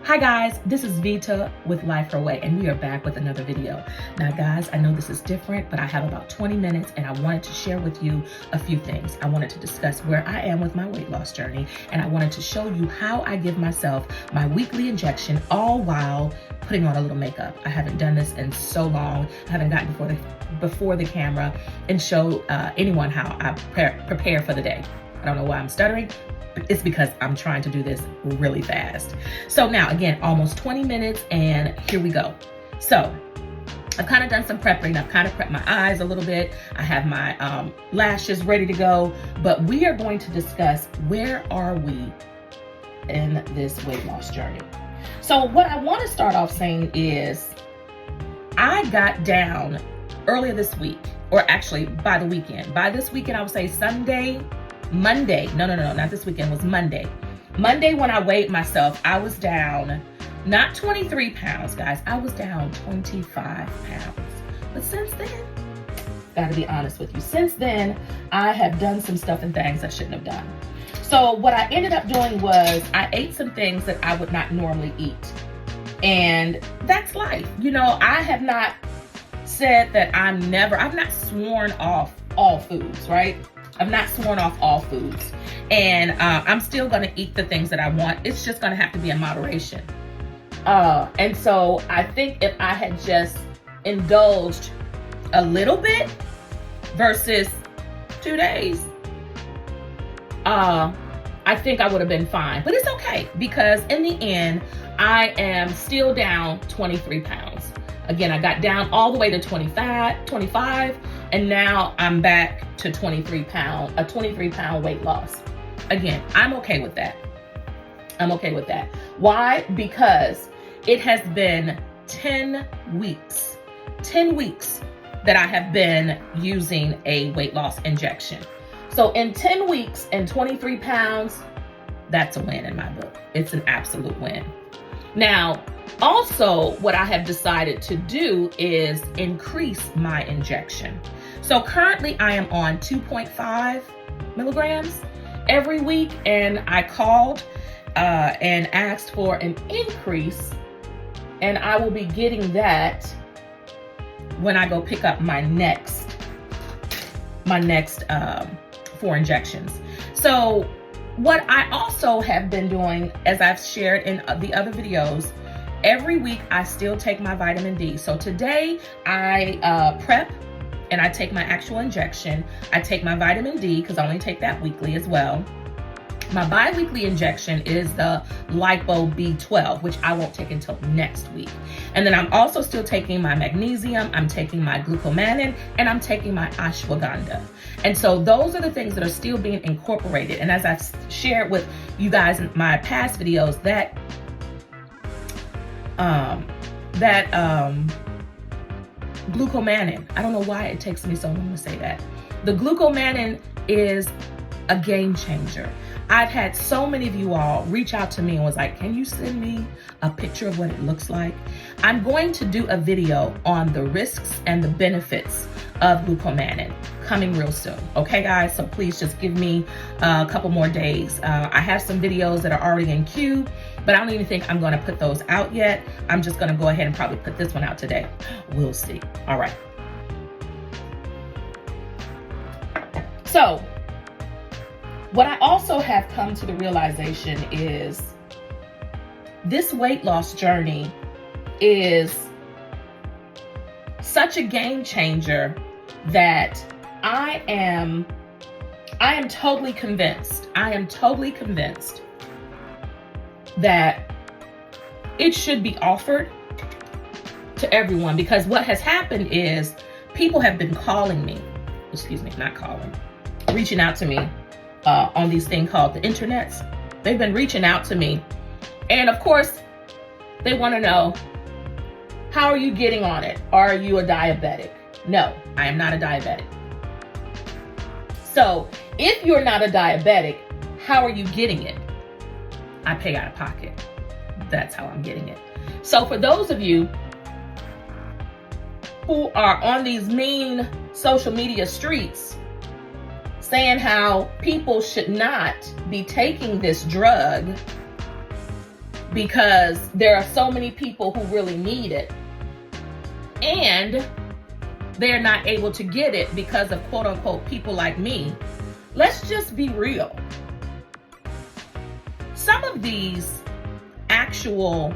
Hi guys, this is Vita with Life Her Way, and we are back with another video. Now guys, I know this is different, but I have about 20 minutes and I wanted to share with you a few things. I wanted to discuss where I am with my weight loss journey, and I wanted to show you how I give myself my weekly injection, all while putting on a little makeup. I haven't done this in so long. I haven't gotten before the camera and show anyone how I prepare for the day. I don't know why I'm stuttering. It's because I'm trying to do this really fast. So now, again, almost 20 minutes and here we go. So I've kind of done some prepping. I've kind of prepped my eyes a little bit. I have my lashes ready to go, but we are going to discuss where are we in this weight loss journey. So what I want to start off saying is I got down earlier this week, or actually by the weekend. By this weekend, I would say Monday, no, not this weekend, it was Monday. Monday when I weighed myself, I was down, not 23 pounds, guys, I was down 25 pounds. But since then, gotta be honest with you, since then, I have done some stuff and things I shouldn't have done. So what I ended up doing was I ate some things that I would not normally eat. And that's life. You know, I have not said that I've not sworn off all foods, right? I've not sworn off all foods, and I'm still gonna eat the things that I want. It's just gonna have to be in moderation. And so I think if I had just indulged a little bit versus 2 days, I think I would have been fine. But it's okay, because in the end, I am still down 23 pounds. Again, I got down all the way to 25, and now I'm back to 23 pound weight loss. Again, I'm okay with that. I'm okay with that. Why? Because it has been 10 weeks that I have been using a weight loss injection. So in 10 weeks and 23 pounds, that's a win in my book. It's an absolute win. Now, also, what I have decided to do is increase my injection. So currently I am on 2.5 milligrams every week, and I called and asked for an increase, and I will be getting that when I go pick up my next 4 injections. So what I also have been doing, as I've shared in the other videos, every week I still take my vitamin D. So today I prep and I take my actual injection. I take my vitamin D because I only take that weekly as well. My bi-weekly injection is the Lipo B12, which I won't take until next week. And then I'm also still taking my magnesium, I'm taking my glucomannan, and I'm taking my ashwagandha. And so those are the things that are still being incorporated. And as I've shared with you guys in my past videos, that glucomannan, I don't know why it takes me so long to say that. The glucomannan is a game changer. I've had so many of you all reach out to me and was like, can you send me a picture of what it looks like? I'm going to do a video on the risks and the benefits of glucomannan coming real soon. Okay, guys? So please just give me a couple more days. I have some videos that are already in queue, but I don't even think I'm going to put those out yet. I'm just going to go ahead and probably put this one out today. We'll see. All right. So what I also have come to the realization is this weight loss journey is such a game changer that I am totally convinced. I am totally convinced that it should be offered to everyone, because what has happened is people have been reaching out to me on these things called the internets. They've been reaching out to me, and of course they want to know, how are you getting on it? Are you a diabetic? No, I am not a diabetic. So if you're not a diabetic, how are you getting it? I pay out of pocket. That's how I'm getting it. So for those of you who are on these mean social media streets saying how people should not be taking this drug, because there are so many people who really need it, and they're not able to get it because of quote unquote people like me. Let's just be real. Some of these actual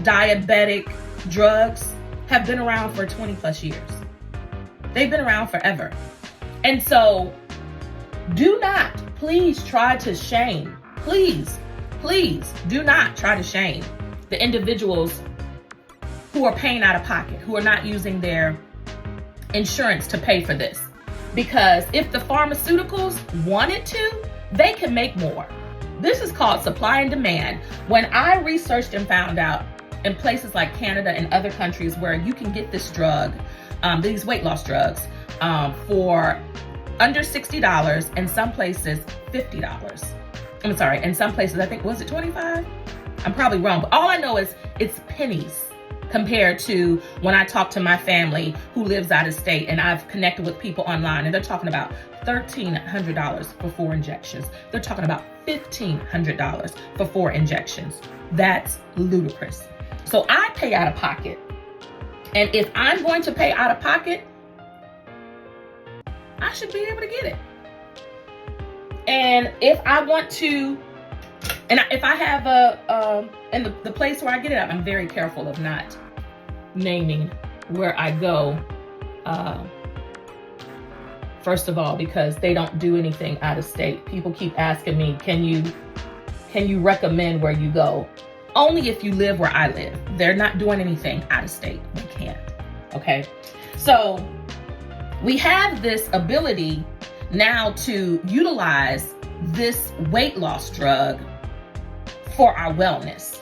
diabetic drugs have been around for 20 plus years. They've been around forever. And so do not, please try to shame, please do not try to shame the individuals who are paying out of pocket, who are not using their insurance to pay for this. Because if the pharmaceuticals wanted to, they can make more. This is called supply and demand. When I researched and found out in places like Canada and other countries where you can get this drug, these weight loss drugs, for under $60, in some places $50. I'm sorry, in some places, I think, was it 25? I'm probably wrong, but all I know is it's pennies compared to when I talk to my family who lives out of state, and I've connected with people online, and they're talking about $1,300 for 4 injections. They're talking about $1,500 for 4 injections. That's ludicrous. So I pay out of pocket. And if I'm going to pay out of pocket, I should be able to get it. And if I want to, and if I have and the place where I get it, I'm very careful of not naming where I go. First of all, because they don't do anything out of state. People keep asking me, can you recommend where you go? Only if you live where I live. They're not doing anything out of state. They can't. Okay. So we have this ability now to utilize this weight loss drug for our wellness.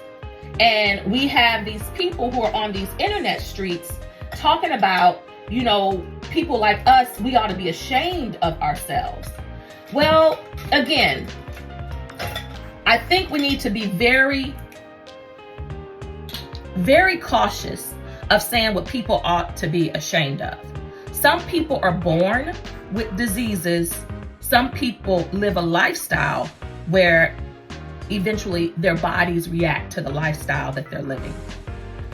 And we have these people who are on these internet streets talking about, you know, people like us, we ought to be ashamed of ourselves. Well, again, I think we need to be very, very cautious of saying what people ought to be ashamed of. Some people are born with diseases. Some people live a lifestyle where eventually their bodies react to the lifestyle that they're living.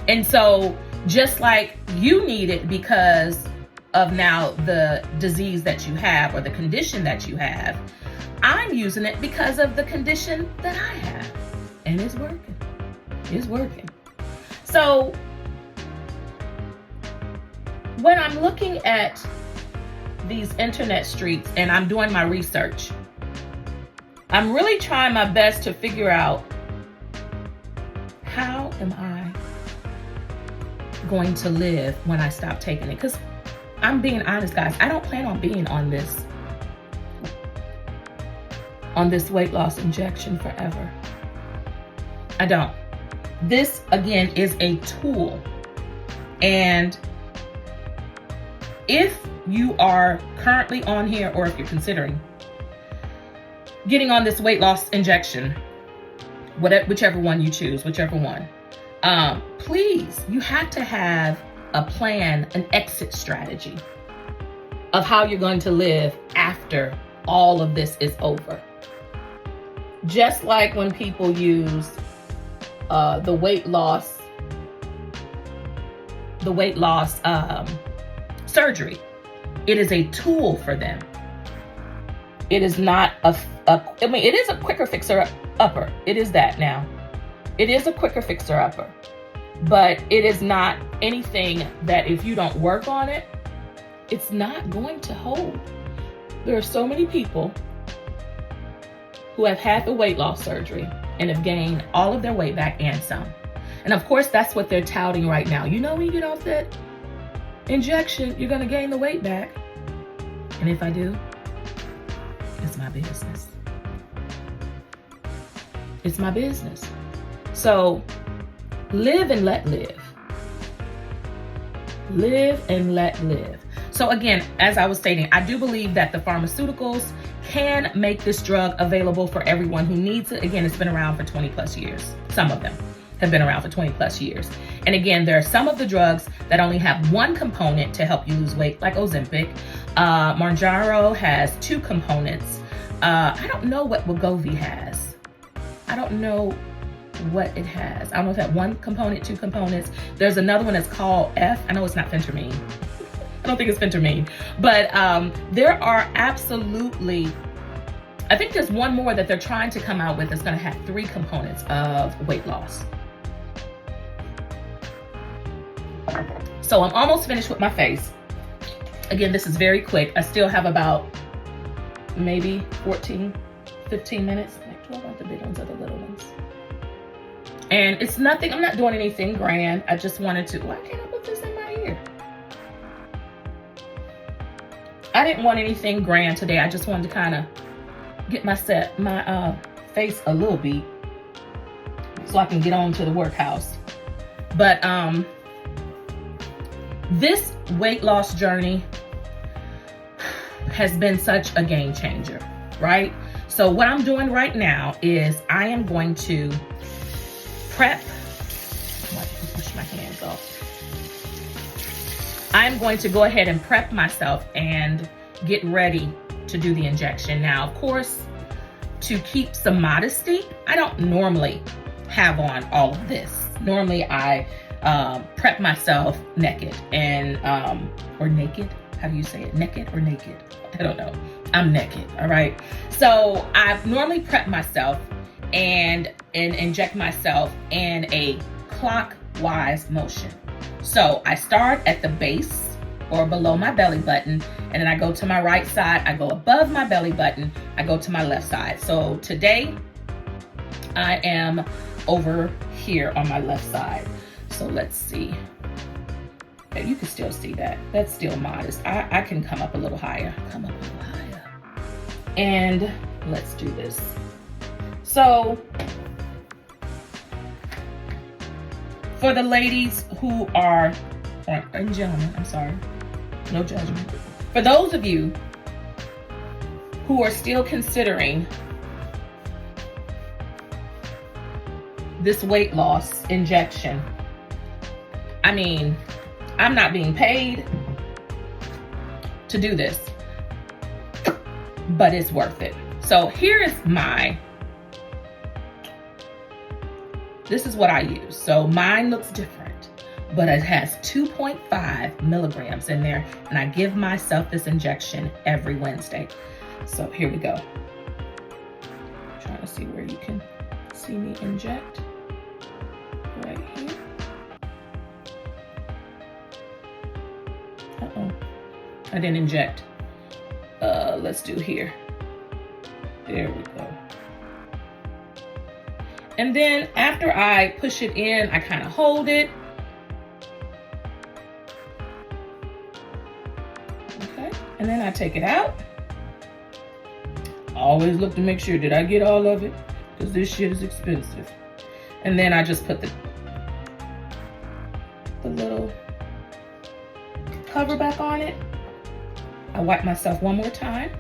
And so just like you need it because of now the disease that you have or the condition that you have, I'm using it because of the condition that I have. And it's working. It's working. So when I'm looking at these internet streets and I'm doing my research, I'm really trying my best to figure out, how am I going to live when I stop taking it? Because I'm being honest, guys, I don't plan on being on this weight loss injection forever. I don't. This, again, is a tool. And if you are currently on here, or if you're considering getting on this weight loss injection, whichever one you choose, whichever one, please, you have to have a plan, an exit strategy of how you're going to live after all of this is over. Just like when people use the weight loss surgery, it is a tool for them. It is not I mean, it is a quicker fixer-upper. It is that now. It is a quicker fixer-upper. But it is not anything that if you don't work on it, it's not going to hold. There are so many people who have had the weight loss surgery and have gained all of their weight back and some. And of course, that's what they're touting right now. You know, when you get off that injection, you're going to gain the weight back. And if I do, it's my business. It's my business. So live and let live. Live and let live. So again, as I was stating, I do believe that the pharmaceuticals can make this drug available for everyone who needs it. Again, it's been around for 20 plus years. Some of them have been around for 20 plus years. And again, there are some of the drugs that only have one component to help you lose weight, like Ozempic. Mounjaro has 2 components. I don't know what Wegovy has. I don't know what it has. I don't know if that one component, two components. There's another one that's called F. I know it's not phentermine. I don't think it's phentermine, but there are absolutely, I think there's one more that they're trying to come out with that's gonna have 3 components of weight loss. So I'm almost finished with my face. Again, this is very quick. I still have about maybe 14, 15 minutes. Like 12 of the big ones are the little ones. And it's nothing, I'm not doing anything grand. I just wanted to, why can't I put this in my ear? I didn't want anything grand today. I just wanted to kind of get my face a little beat so I can get on to the workhouse. But this weight loss journey has been such a game changer, right? So what I'm doing right now is I am going to prep. I can push my hands off. I'm going to go ahead and prep myself and get ready to do the injection. Now, of course, to keep some modesty, I don't normally have on all of this. Normally I prep myself naked and, or naked. How do you say it? Naked or naked? I don't know. I'm naked, all right? So I normally prep myself and inject myself in a clockwise motion. So I start at the base or below my belly button, and then I go to my right side, I go above my belly button, I go to my left side. So today I am over here on my left side. So let's see. You can still see that. That's still modest. I can come up a little higher. Come up a little higher. And let's do this. So for the ladies who are, and gentlemen, I'm sorry, no judgment. For those of you who are still considering this weight loss injection, I mean, I'm not being paid to do this, but it's worth it. So here is this is what I use. So mine looks different, but it has 2.5 milligrams in there, and I give myself this injection every Wednesday. So here we go. I'm trying to see where you can see me inject. Right here. Uh-oh, I didn't inject. Let's do here. There we go. And then after I push it in, I kind of hold it. Okay, and then I take it out. Always look to make sure, did I get all of it? Because this shit is expensive. And then I just put the little cover back on it. I wipe myself one more time.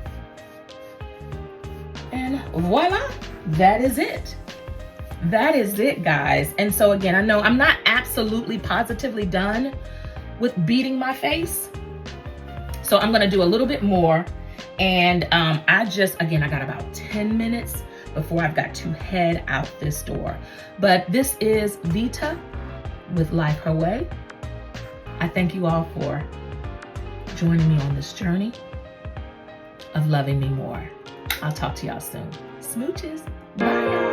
And voila, that is it. That is it, guys. And so again, I know I'm not absolutely positively done with beating my face. So I'm gonna do a little bit more. And again, I got about 10 minutes before I've got to head out this door. But this is Vita with Life Her Way. I thank you all for joining me on this journey of loving me more. I'll talk to y'all soon. Smooches. Bye.